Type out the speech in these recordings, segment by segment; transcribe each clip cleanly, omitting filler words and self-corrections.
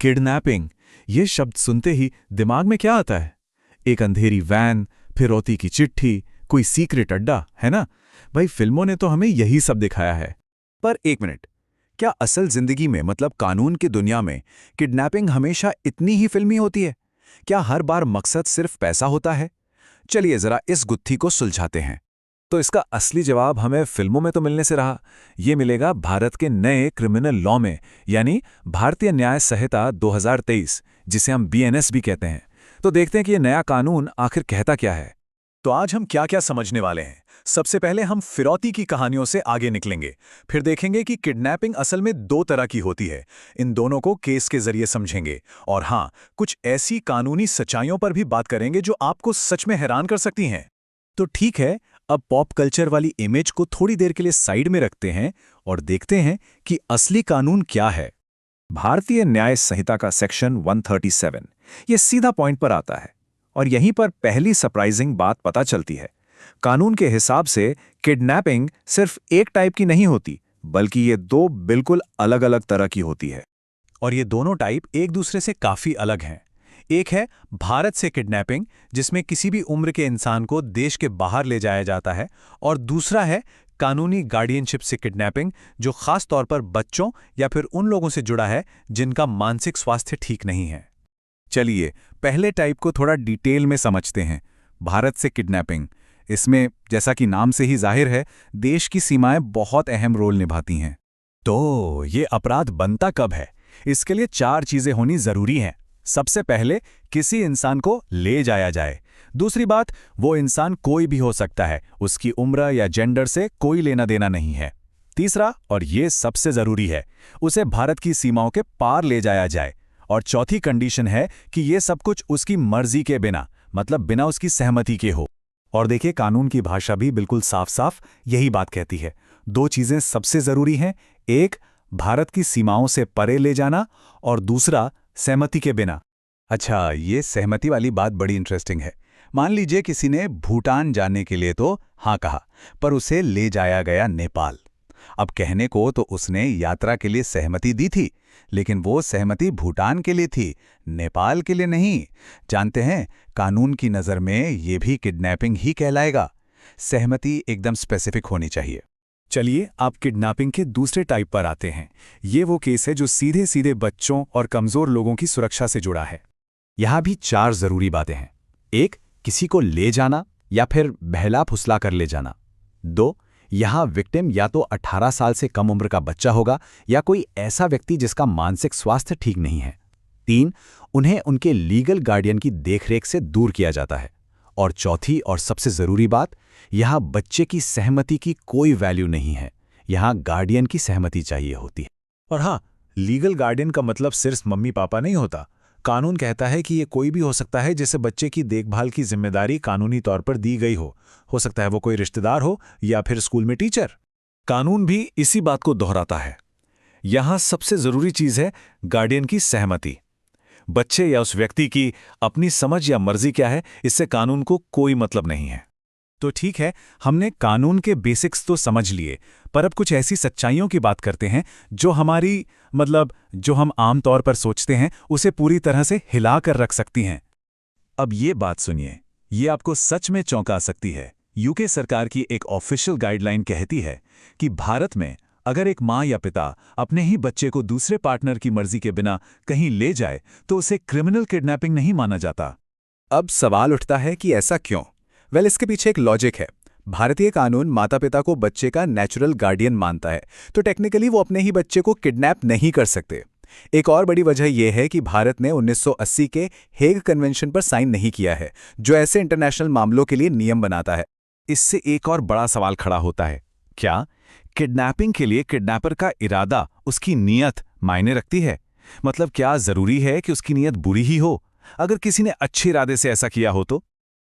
Kidnapping, ये शब्द सुनते ही दिमाग में क्या आता है? एक अंधेरी वैन, फिरौती की चिट्ठी, कोई सीक्रेट अड्डा, है ना? भाई फिल्मों ने तो हमें यही सब दिखाया है। पर एक मिनट, क्या असल जिंदगी में मतलब कानून की दुनिया में किडनैपिंग हमेशा इतनी ही फिल्मी होती है? क्या हर बार मकसद सिर्फ पैसा होता है? चलिए जरा इस गुत्थी को सुलझाते हैं। तो इसका असली जवाब हमें फिल्मों में तो मिलने से रहा, ये मिलेगा भारत के नए क्रिमिनल लॉ में, यानी भारतीय न्याय संहिता 2023, जिसे हम बीएनएस भी कहते हैं। तो देखते हैं कि ये नया कानून आखिर कहता क्या है। तो आज हम क्या क्या समझने वाले हैं। सबसे पहले हम फिरौती की कहानियों से आगे निकलेंगे, फिर देखेंगे कि किडनैपिंग असल में दो तरह की होती है। इन दोनों को केस के जरिए समझेंगे, और हाँ, कुछ ऐसी कानूनी सच्चाइयों पर भी बात करेंगे जो आपको सच में हैरान कर सकती हैं। तो ठीक है, अब पॉप कल्चर वाली इमेज को थोड़ी देर के लिए साइड में रखते हैं और देखते हैं कि असली कानून क्या है। भारतीय न्याय संहिता का सेक्शन 137 ये सीधा पॉइंट पर आता है, और यहीं पर पहली सरप्राइजिंग बात पता चलती है। कानून के हिसाब से किडनैपिंग सिर्फ एक टाइप की नहीं होती, बल्कि ये दो बिल्कुल अलग अलग तरह की होती है। और ये दोनों टाइप एक दूसरे से काफी अलग हैं। एक है भारत से किडनैपिंग, जिसमें किसी भी उम्र के इंसान को देश के बाहर ले जाया जाता है, और दूसरा है कानूनी गार्डियनशिप से किडनैपिंग, जो खास तौर पर बच्चों या फिर उन लोगों से जुड़ा है जिनका मानसिक स्वास्थ्य ठीक नहीं है। चलिए पहले टाइप को थोड़ा डिटेल में समझते हैं। भारत से किडनैपिंग, इसमें जैसा कि नाम से ही जाहिर है, देश की सीमाएं बहुत अहम रोल निभाती हैं। तो ये अपराध बनता कब है? इसके लिए 4 चीजें होनी जरूरी हैं। सबसे पहले, किसी इंसान को ले जाया जाए। दूसरी बात, वो इंसान कोई भी हो सकता है, उसकी उम्र या जेंडर से कोई लेना देना नहीं है। तीसरा, और ये सबसे जरूरी है, उसे भारत की सीमाओं के पार ले जाया जाए। और चौथी कंडीशन है कि ये सब कुछ उसकी मर्जी के बिना, मतलब बिना उसकी सहमति के हो। और देखिए, कानून की भाषा भी बिल्कुल साफ साफ यही बात कहती है। 2 चीजें सबसे जरूरी हैं, एक भारत की सीमाओं से परे ले जाना, और दूसरा सहमति के बिना। अच्छा, ये सहमति वाली बात बड़ी इंटरेस्टिंग है। मान लीजिए किसी ने भूटान जाने के लिए तो हाँ कहा, पर उसे ले जाया गया नेपाल। अब कहने को तो उसने यात्रा के लिए सहमति दी थी, लेकिन वो सहमति भूटान के लिए थी, नेपाल के लिए नहीं। जानते हैं, कानून की नज़र में ये भी किडनैपिंग ही कहलाएगा। सहमति एकदम स्पेसिफिक होनी चाहिए। चलिए आप किडनैपिंग के दूसरे टाइप पर आते हैं। ये वो केस है जो सीधे सीधे बच्चों और कमज़ोर लोगों की सुरक्षा से जुड़ा है। यहाँ भी 4 ज़रूरी बातें हैं। 1, किसी को ले जाना या फिर बहला फुसला कर ले जाना। 2, यहाँ विक्टिम या तो 18 साल से कम उम्र का बच्चा होगा या कोई ऐसा व्यक्ति जिसका मानसिक स्वास्थ्य ठीक नहीं है। 3, उन्हें उनके लीगल गार्डियन की देखरेख से दूर किया जाता है। और चौथी और सबसे ज़रूरी बात, यहाँ बच्चे की सहमति की कोई वैल्यू नहीं है, यहाँ गार्डियन की सहमति चाहिए होती है। और हाँ, लीगल गार्डियन का मतलब सिर्फ मम्मी पापा नहीं होता। कानून कहता है कि ये कोई भी हो सकता है जिसे बच्चे की देखभाल की जिम्मेदारी कानूनी तौर पर दी गई हो सकता है वो कोई रिश्तेदार हो या फिर स्कूल में टीचर। कानून भी इसी बात को दोहराता है। यहाँ सबसे ज़रूरी चीज़ है गार्डियन की सहमति। बच्चे या उस व्यक्ति की अपनी समझ या मर्जी क्या है, इससे कानून को कोई मतलब नहीं है। तो ठीक है, हमने कानून के बेसिक्स तो समझ लिए, पर अब कुछ ऐसी सच्चाइयों की बात करते हैं जो जो हम आम तौर पर सोचते हैं उसे पूरी तरह से हिला कर रख सकती हैं। अब ये बात सुनिए, ये आपको सच में चौंका सकती है। यूके सरकार की एक ऑफिशियल गाइडलाइन कहती है कि भारत में अगर एक माँ या पिता अपने ही बच्चे को दूसरे पार्टनर की मर्जी के बिना कहीं ले जाए तो उसे क्रिमिनल किडनैपिंग नहीं माना जाता। अब सवाल उठता है कि ऐसा क्यों? इसके पीछे एक लॉजिक है। भारतीय कानून माता पिता को बच्चे का नेचुरल गार्डियन मानता है, तो टेक्निकली वो अपने ही बच्चे को किडनैप नहीं कर सकते। एक और बड़ी वजह यह है कि भारत ने 1980 के हेग कन्वेंशन पर साइन नहीं किया है, जो ऐसे इंटरनेशनल मामलों के लिए नियम बनाता है। इससे एक और बड़ा सवाल खड़ा होता है, क्या किडनैपिंग के लिए किडनैपर का इरादा, उसकी नीयत मायने रखती है? मतलब क्या जरूरी है कि उसकी नीयत बुरी ही हो? अगर किसी ने अच्छे इरादे से ऐसा किया हो तो?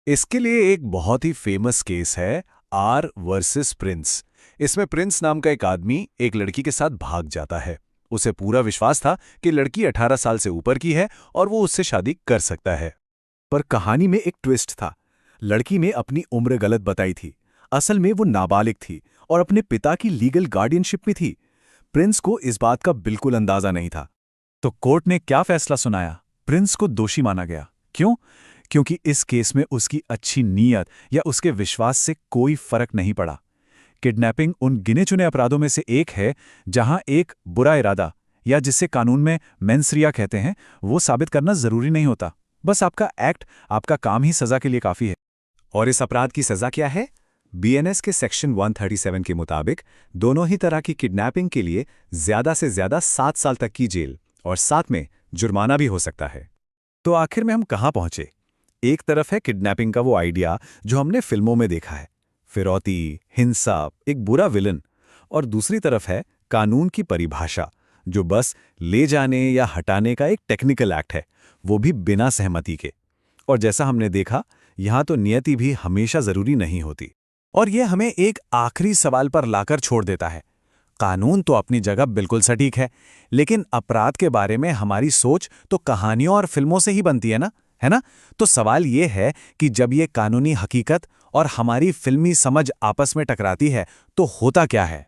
इसके लिए एक बहुत ही फेमस केस है, आर वर्सेस प्रिंस। इसमें प्रिंस नाम का एक आदमी एक लड़की के साथ भाग जाता है। उसे पूरा विश्वास था कि लड़की 18 साल से ऊपर की है और वो उससे शादी कर सकता है। पर कहानी में एक ट्विस्ट था। लड़की ने अपनी उम्र गलत बताई थी। असल में वो नाबालिग थी और अपने पिता की लीगल गार्डियनशिप में थी। प्रिंस को इस बात का बिल्कुल अंदाजा नहीं था। तो कोर्ट ने क्या फैसला सुनाया? प्रिंस को दोषी माना गया। क्यों? क्योंकि इस केस में उसकी अच्छी नीयत या उसके विश्वास से कोई फर्क नहीं पड़ा। किडनैपिंग उन गिने चुने अपराधों में से एक है जहां एक बुरा इरादा, या जिसे कानून में मेंस रिया कहते हैं, वो साबित करना जरूरी नहीं होता। बस आपका एक्ट, आपका काम ही सजा के लिए काफी है। और इस अपराध की सजा क्या है? बीएनएस के सेक्शन 137 के मुताबिक दोनों ही तरह की किडनैपिंग के लिए ज्यादा से ज्यादा 7 साल तक की जेल और साथ में जुर्माना भी हो सकता है। तो आखिर में हम कहाँ पहुंचे? एक तरफ है किडनैपिंग का वो आइडिया जो हमने फिल्मों में देखा है, फिरौती, हिंसा, एक बुरा विलन, और दूसरी तरफ है कानून की परिभाषा, जो बस ले जाने या हटाने का एक टेक्निकल एक्ट है, वो भी बिना सहमति के। और जैसा हमने देखा, यहाँ तो नियति भी हमेशा जरूरी नहीं होती। और ये हमें एक आखिरी सवाल पर लाकर छोड़ देता है। कानून तो अपनी जगह बिल्कुल सटीक है, लेकिन अपराध के बारे में हमारी सोच तो कहानियों और फिल्मों से ही बनती है ना? तो सवाल ये है कि जब ये कानूनी हकीकत और हमारी फिल्मी समझ आपस में टकराती है, तो होता क्या है?